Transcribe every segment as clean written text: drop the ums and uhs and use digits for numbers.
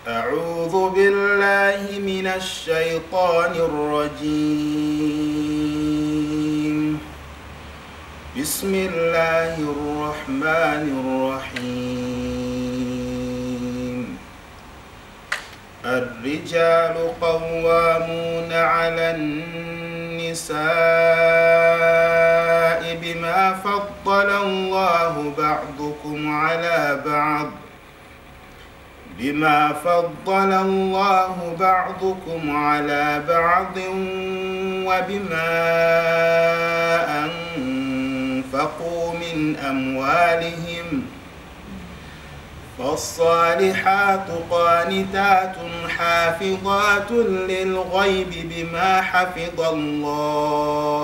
أعوذ بالله من الشيطان الرجيم. بسم الله الرحمن الرحيم. الرجال قوامون على النساء بما فضل الله بعضكم على بعض وبما أنفقوا من أموالهم فالصالحات قانتات حافظات للغيب بما حفظ الله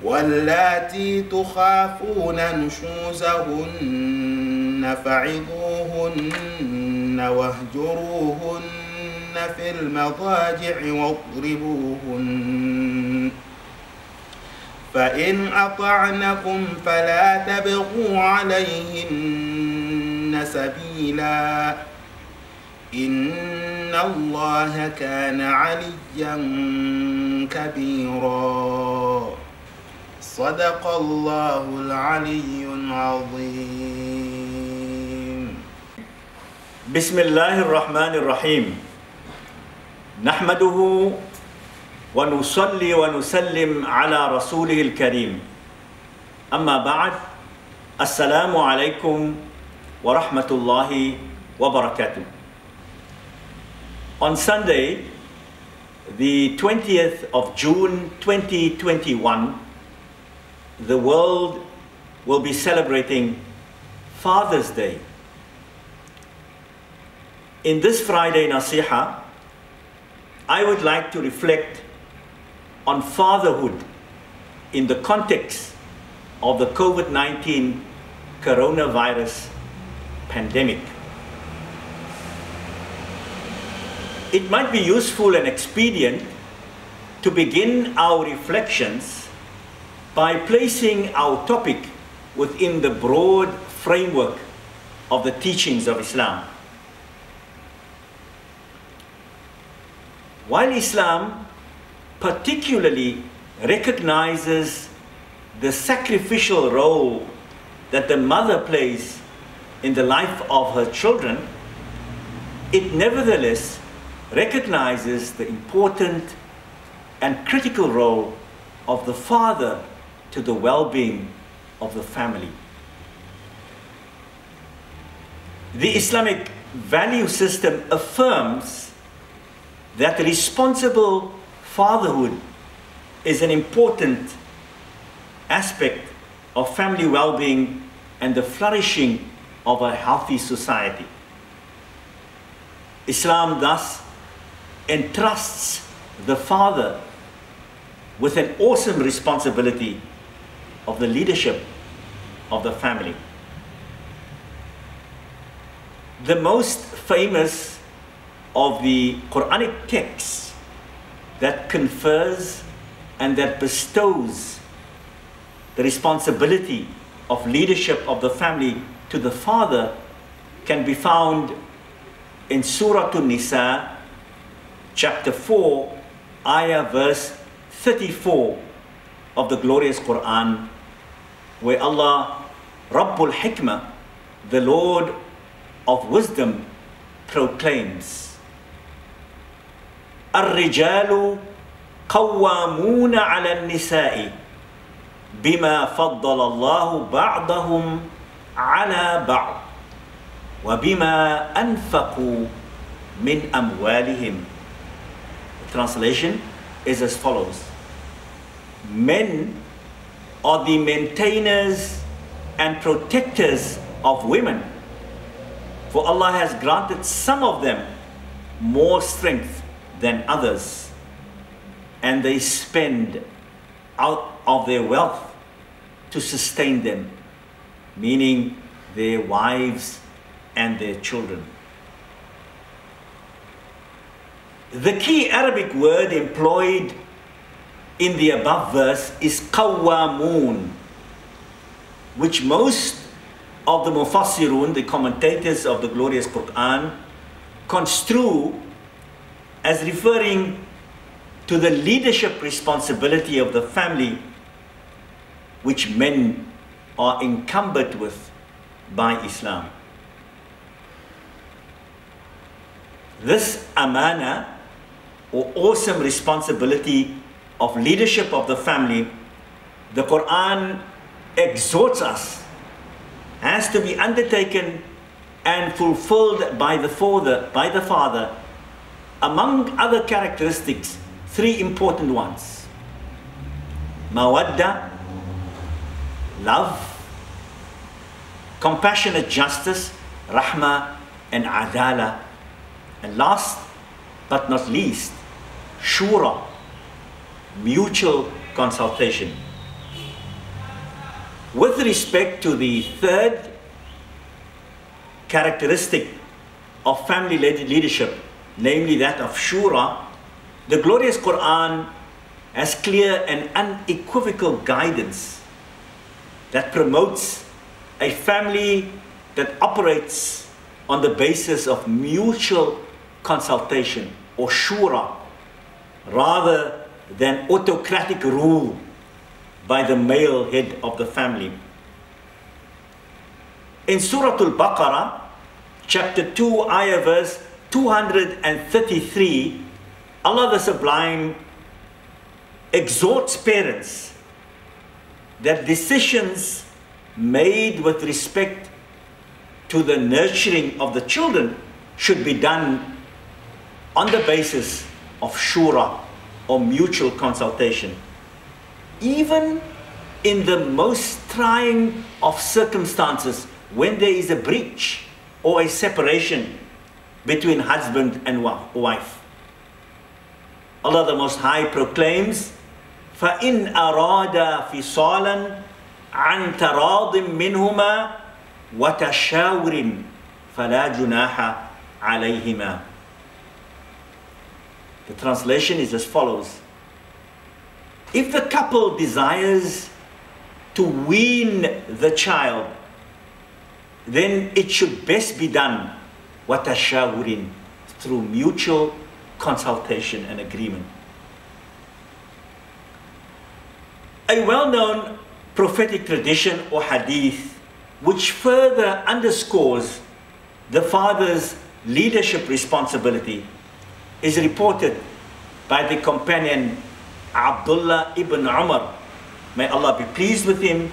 واللاتي تخافون نشوزهن فعظوهن واهجروهن في المضاجع واضربوهن فإن أطعنكم فلا تبغوا عليهن سبيلا إن الله كان عليا كبيرا. صدق الله العلي العظيم. بسم الله الرحمن الرحيم. نحمده ونصلي ونسلم على رسوله الكريم. أما بعد، السلام عليكم ورحمة الله وبركاته. On Sunday, the 20th of June 2021, the world will be celebrating Father's Day. In this Friday Nasiha, I would like to reflect on fatherhood in the context of the COVID-19 coronavirus pandemic. It might be useful and expedient to begin our reflections by placing our topic within the broad framework of the teachings of Islam. While Islam particularly recognizes the sacrificial role that the mother plays in the life of her children, it nevertheless recognizes the important and critical role of the father to the well-being of the family. The Islamic value system affirms that responsible fatherhood is an important aspect of family well-being and the flourishing of a healthy society. Islam thus entrusts the father with an awesome responsibility of the leadership of the family. The most famous of the Quranic texts that confers and that bestows the responsibility of leadership of the family to the father can be found in Surah An-Nisa, chapter 4, ayah verse 34 of the glorious Quran, where Allah, Rabbul Hikmah, the Lord of wisdom, proclaims, الرجال قوامون على النساء بما فضل الله بعضهم على بعض وبما أنفقوا من أموالهم. The translation is as follows: men are the maintainers and protectors of women, for Allah has granted some of them more strength than others, and they spend out of their wealth to sustain them, meaning their wives and their children. The key Arabic word employed in the above verse is qawwamun, which most of the Mufassirun, the commentators of the glorious Quran, construe as referring to the leadership responsibility of the family which men are encumbered with by Islam. This amana, or awesome responsibility of leadership of the family, the Quran exhorts us, has to be undertaken and fulfilled by the father. Among other characteristics, three important ones: mawadda, love; compassionate justice, rahmah; and adala; and last but not least, shura, mutual consultation. With respect to the third characteristic of family leadership, namely that of shura, the glorious Quran has clear and unequivocal guidance that promotes a family that operates on the basis of mutual consultation, or shura, rather than autocratic rule by the male head of the family. In Surah Al-Baqarah, chapter 2, ayah verse 233, Allah the Sublime exhorts parents that decisions made with respect to the nurturing of the children should be done on the basis of shura, or mutual consultation. Even in the most trying of circumstances, when there is a breach or a separation between husband and wife, Allah the Most High proclaims, فَإِنْ أَرَادَ فِصَالًا عَنْ تَرَاضٍ مِّنْهُمَا وَتَشَاوُرٍ فَلَا جُنَاحَ عَلَيْهِمَا. The translation is as follows: if the couple desires to wean the child, then it should best be done watashawurin, through mutual consultation and agreement. A well-known prophetic tradition or hadith which further underscores the father's leadership responsibility is reported by the companion Abdullah ibn Umar, may Allah be pleased with him,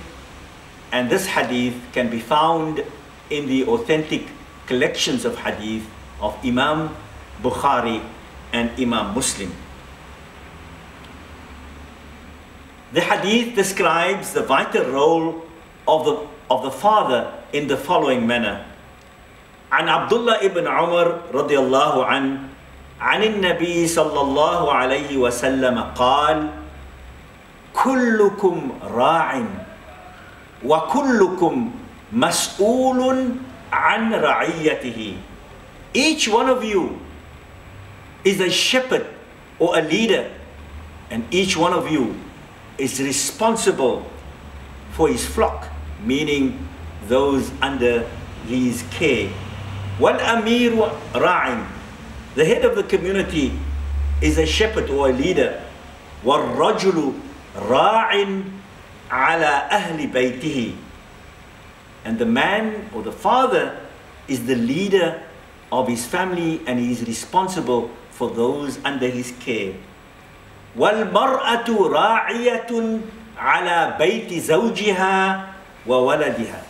and this hadith can be found in the authentic collections of hadith of Imam Bukhari and Imam Muslim. The hadith describes the vital role of the father in the following manner. عن Abdullah ibn Umar رضي الله عنه عن النبي صلى الله عليه وسلم قال: كلكم راع وكلكم مسؤول عن رعيته. Each one of you is a shepherd or a leader, and each one of you is responsible for his flock, meaning those under his care. وَالْأَمِيرُ رَاعٍ, the head of the community is a shepherd or a leader. وَالرَّجُلُ رَاعٍ عَلَى أَهْلِ بَيْتِهِ, and the man or the father is the leader of his family, and he is responsible for those under his care. وَالْمَرْأَةُ رَاعِيَةٌ عَلَى بَيْتِ زَوْجِهَا وَوَلَدِهَا,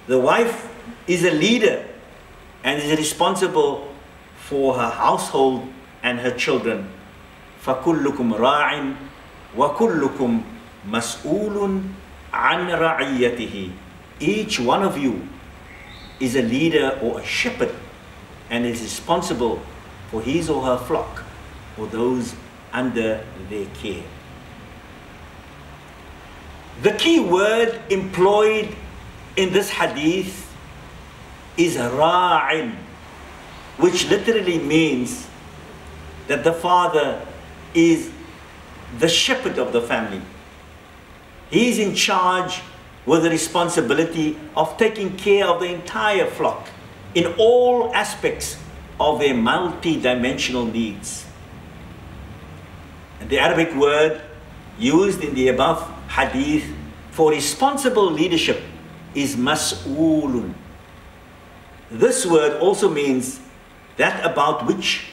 the wife is a leader and is responsible for her household and her children. فَكُلُّكُمْ رَاعٍ وَكُلُّكُمْ مَسْئُولٌ عَنْ رَعِيَّتِهِ, each one of you is a leader or a shepherd and is responsible for his or her flock or those under their care. The key word employed in this hadith is ra'in, which literally means that the father is the shepherd of the family. He is in charge with the responsibility of taking care of the entire flock in all aspects of their multi-dimensional needs. And the Arabic word used in the above hadith for responsible leadership is mas'oolun. This word also means that about which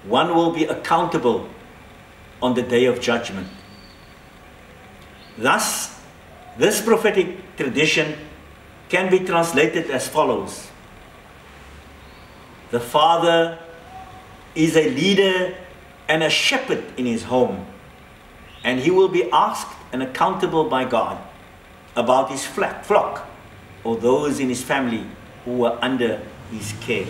one will be accountable on the day of judgment. Thus, this prophetic tradition can be translated as follows. The father is a leader and a shepherd in his home, and he will be asked and accountable by God about his flock or those in his family who are under his care.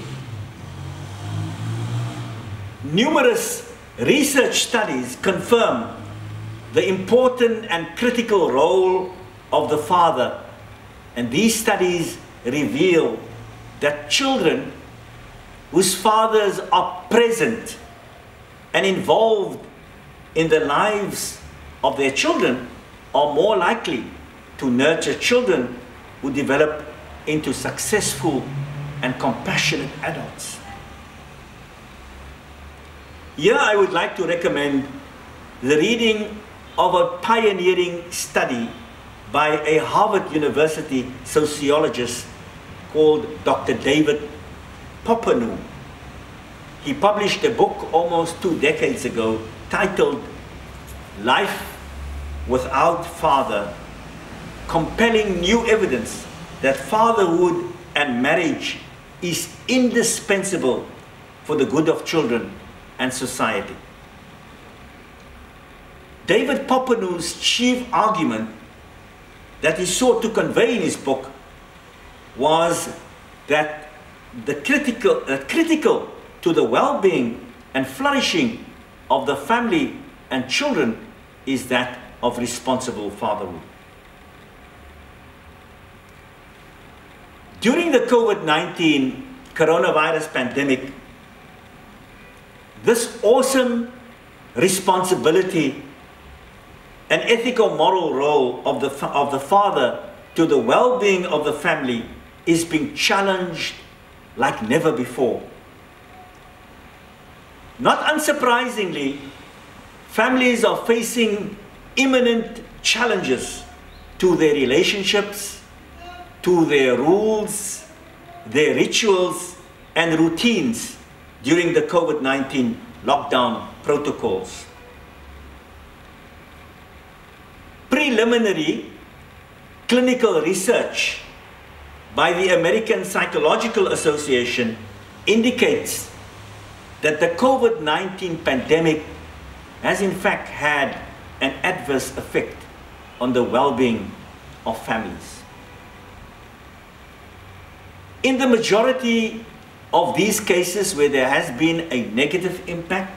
Numerous research studies confirm the important and critical role of the father, and these studies reveal that children whose fathers are present and involved in the lives of their children are more likely to nurture children who develop into successful and compassionate adults. Here I would like to recommend the reading of a pioneering study by a Harvard University sociologist called Dr. David Popenoe. He published a book almost 2 decades ago titled Life Without Father, Compelling New Evidence that Fatherhood and Marriage is Indispensable for the Good of Children and Society. David Popenoe's chief argument that he sought to convey in his book was that critical to the well-being and flourishing of the family and children is that of responsible fatherhood. During the COVID-19 coronavirus pandemic, this awesome responsibility and ethical moral role of the father to the well-being of the family is being challenged like never before. Not unsurprisingly, families are facing imminent challenges to their relationships, to their rules, their rituals and routines during the COVID-19 lockdown protocols. Preliminary clinical research by the American Psychological Association indicates that the COVID-19 pandemic has in fact had an adverse effect on the well-being of families. In the majority of these cases where there has been a negative impact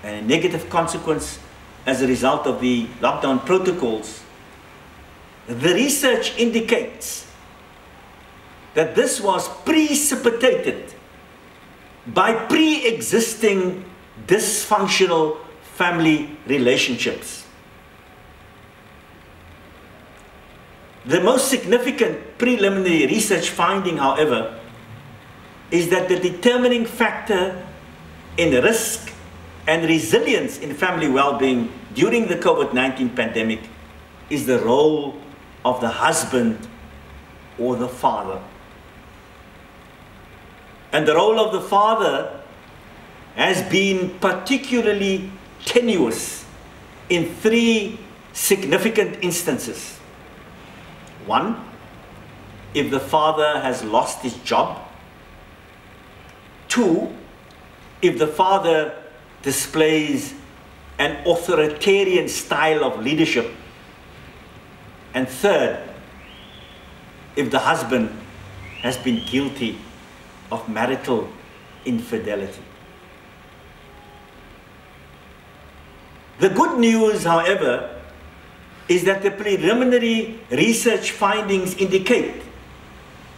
and a negative consequence as a result of the lockdown protocols, the research indicates that this was precipitated by pre-existing dysfunctional family relationships. The most significant preliminary research finding, however, is that the determining factor in risk and resilience in family well-being during the COVID-19 pandemic is the role of the husband or the father. And the role of the father has been particularly tenuous in 3 significant instances. 1, if the father has lost his job. 2, if the father displays an authoritarian style of leadership. And 3rd, if the husband has been guilty of marital infidelity. The good news, however, is that the preliminary research findings indicate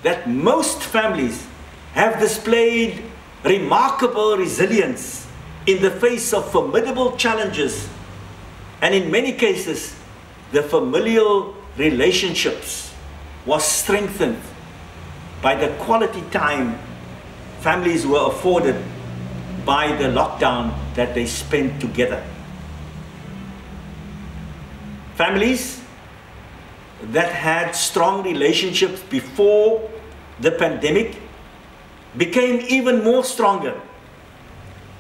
that most families have displayed remarkable resilience in the face of formidable challenges, and in many cases, the familial relationships was strengthened by the quality time families were afforded by the lockdown that they spent together. Families that had strong relationships before the pandemic became even more stronger,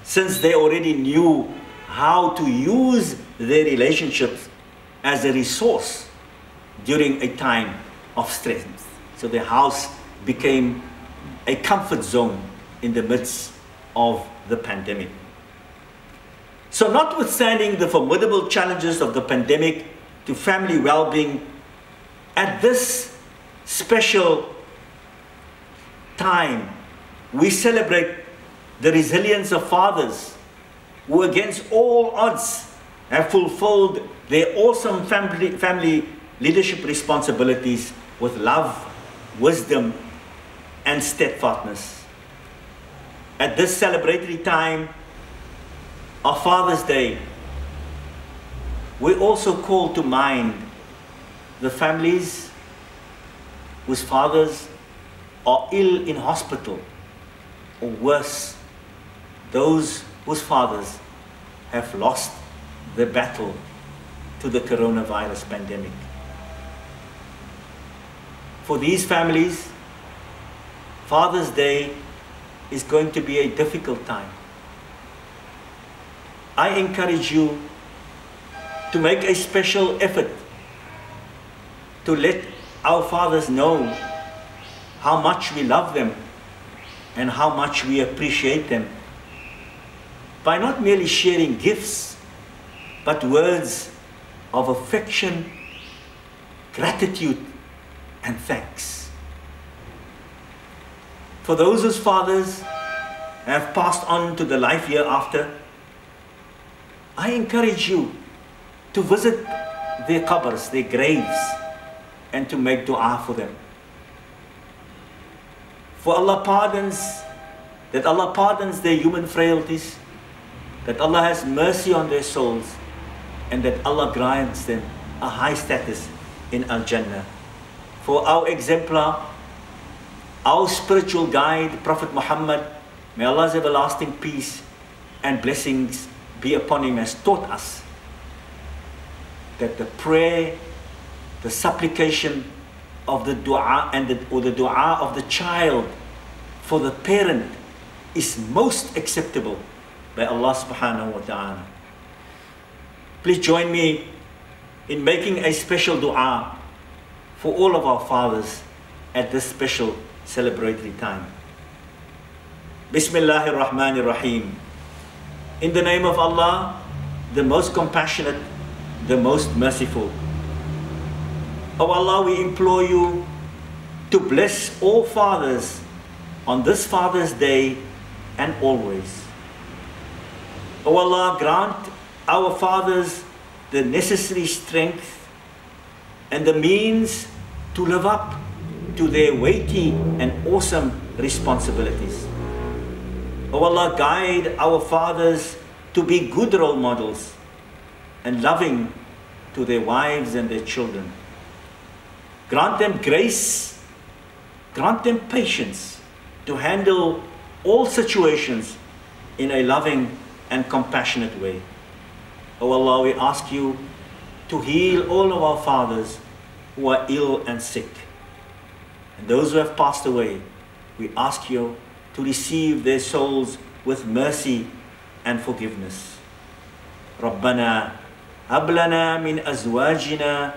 since they already knew how to use their relationships as a resource during a time of stress. So the house became a comfort zone in the midst of the pandemic. So notwithstanding the formidable challenges of the pandemic to family well-being, at this special time, we celebrate the resilience of fathers who, against all odds, have fulfilled their awesome family leadership responsibilities with love, wisdom, and steadfastness. At this celebratory time of Father's Day, we also call to mind the families whose fathers are ill in hospital, or worse, those whose fathers have lost the battle to the coronavirus pandemic. For these families, Father's Day is going to be a difficult time. I encourage you to make a special effort to let our fathers know how much we love them and how much we appreciate them, by not merely sharing gifts, but words of affection, gratitude, and thanks. For those whose fathers have passed on to the life hereafter, I encourage you to visit their qabrs, their graves, and to make dua for them. For Allah pardons their human frailties, that Allah has mercy on their souls, and that Allah grants them a high status in Al-Jannah. For our exemplar, our spiritual guide, Prophet Muhammad, may Allah's everlasting peace and blessings be upon him, has taught us that the prayer, the supplication of the dua or the dua of the child for the parent is most acceptable by Allah subhanahu wa ta'ala. Please join me in making a special dua for all of our fathers at this special celebratory time. Bismillahir Rahmanir Rahim. In the name of Allah, the most compassionate, the most merciful. O Allah, we implore you to bless all fathers on this Father's Day and always. O Allah, grant our fathers the necessary strength and the means to live up to their weighty and awesome responsibilities. O Allah, guide our fathers to be good role models and loving to their wives and their children. Grant them grace, grant them patience to handle all situations in a loving and compassionate way. O Allah, we ask you to heal all of our fathers who are ill and sick. And those who have passed away, we ask you to receive their souls with mercy and forgiveness. ربنا هب لنا من أزواجنا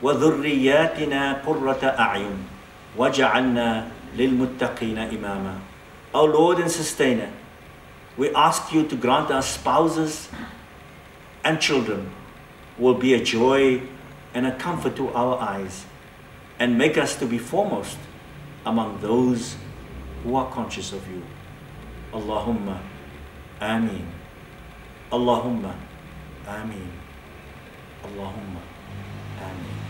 وذرياتنا قرة أعين وجعلنا للمتقين إماما. Our Lord and Sustainer, we ask you to grant our spouses and children will be a joy and a comfort to our eyes, and make us to be foremost among those who are conscious of you. Allahumma Ameen. Allahumma Ameen. Allahumma Ameen.